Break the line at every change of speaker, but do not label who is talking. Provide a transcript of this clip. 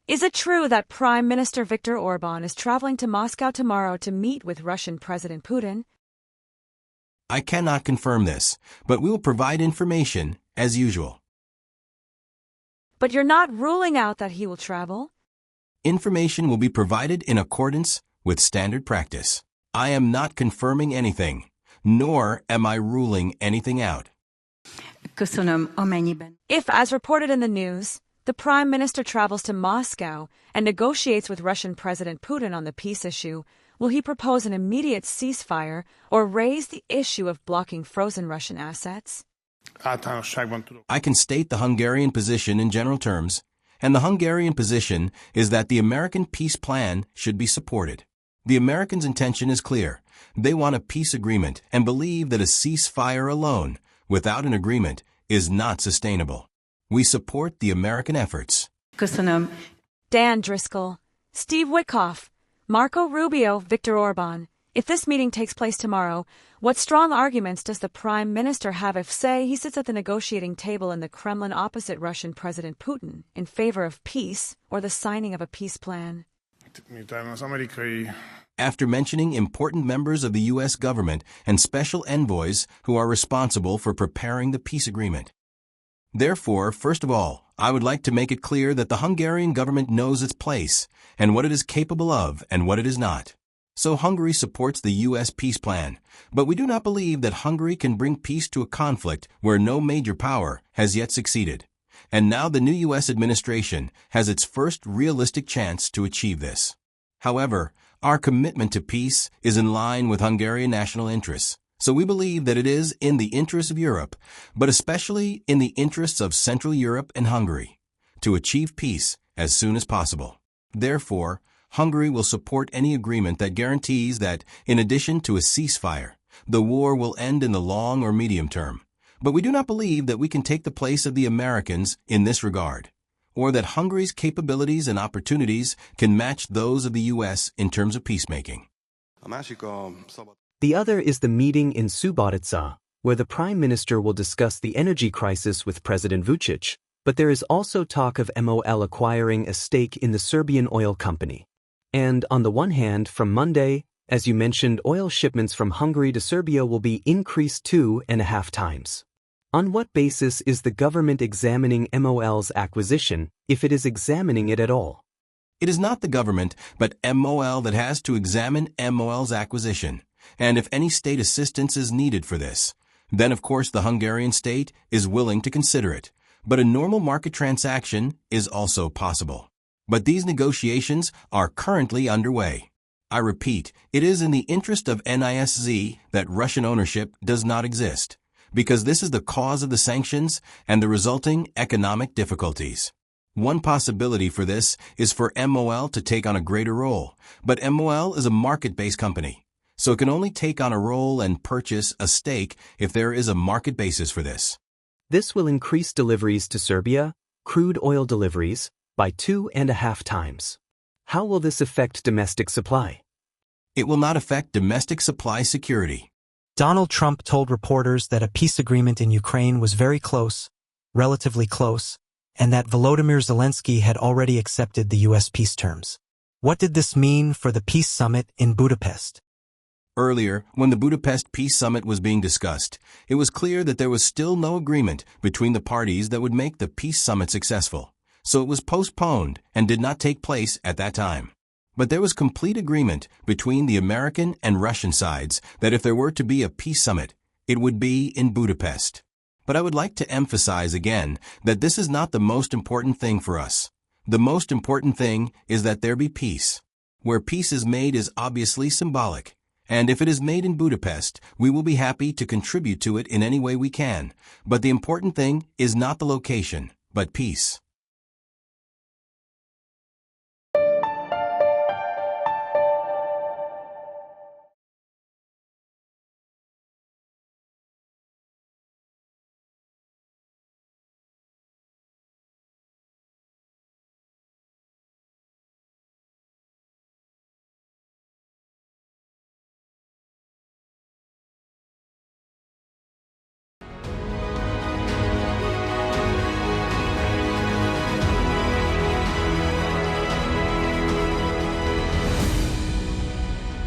Is it true that Prime Minister Viktor Orban is traveling to Moscow tomorrow to meet with Russian President Putin?
I cannot confirm this, but we will provide information as usual.
But you're not ruling out that he will travel?
Information will be provided in accordance with standard practice. I am not confirming anything, nor am I ruling anything out.
If, as reported in the news, the Prime Minister travels to Moscow and negotiates with Russian President Putin on the peace issue, will he propose an immediate ceasefire or raise the issue of blocking frozen Russian assets?
I can state the Hungarian position in general terms, and the Hungarian position is that the American peace plan should be supported. The Americans' intention is clear. They want a peace agreement and believe that a ceasefire alone, without an agreement, is not sustainable. We support the American efforts.
Dan Driscoll, Steve Witkoff, Marco Rubio, Viktor Orban. If this meeting takes place tomorrow, what strong arguments does the Prime Minister have if, say, he sits at the negotiating table in the Kremlin opposite Russian President Putin in favor of peace or the signing of a peace plan?
After mentioning important members of the U.S. government and special envoys who are responsible for preparing the peace agreement. Therefore, first of all, I would like to make it clear that the Hungarian government knows its place and what it is capable of and what it is not. So Hungary supports the U.S. peace plan, but we do not believe that Hungary can bring peace to a conflict where no major power has yet succeeded. And now the new U.S. administration has its first realistic chance to achieve this. However, our commitment to peace is in line with Hungarian national interests. So we believe that it is in the interests of Europe, but especially in the interests of Central Europe and Hungary, to achieve peace as soon as possible. Therefore, Hungary will support any agreement that guarantees that, in addition to a ceasefire, the war will end in the long or medium term. But we do not believe that we can take the place of the Americans in this regard, or that Hungary's capabilities and opportunities can match those of the U.S. in terms of peacemaking.
The other is the meeting in Subotica, where the Prime Minister will discuss the energy crisis with President Vučić, but there is also talk of MOL acquiring a stake in the Serbian oil company. And on the one hand, from Monday, as you mentioned, oil shipments from Hungary to Serbia will be increased 2.5 times. On what basis is the government examining MOL's acquisition, if it is examining it at all?
It is not the government, but MOL that has to examine MOL's acquisition. And if any state assistance is needed for this, then of course the Hungarian state is willing to consider it. But a normal market transaction is also possible. But these negotiations are currently underway. I repeat, it is in the interest of NIS that Russian ownership does not exist, because this is the cause of the sanctions and the resulting economic difficulties. One possibility for this is for MOL to take on a greater role, but MOL is a market-based company. So it can only take on a role and purchase a stake if there is a market basis for this.
This will increase deliveries to Serbia, crude oil deliveries, by 2.5 times. How will this affect domestic supply?
It will not affect domestic supply security.
Donald Trump told reporters that a peace agreement in Ukraine was very close, relatively close, and that Volodymyr Zelensky had already accepted the U.S. peace terms. What did this mean for the peace summit in Budapest?
Earlier, when the Budapest Peace Summit was being discussed, it was clear that there was still no agreement between the parties that would make the peace summit successful. So it was postponed and did not take place at that time. But there was complete agreement between the American and Russian sides that if there were to be a peace summit, it would be in Budapest. But I would like to emphasize again that this is not the most important thing for us. The most important thing is that there be peace. Where peace is made is obviously symbolic. And if it is made in Budapest, we will be happy to contribute to it in any way we can. But the important thing is not the location, but peace.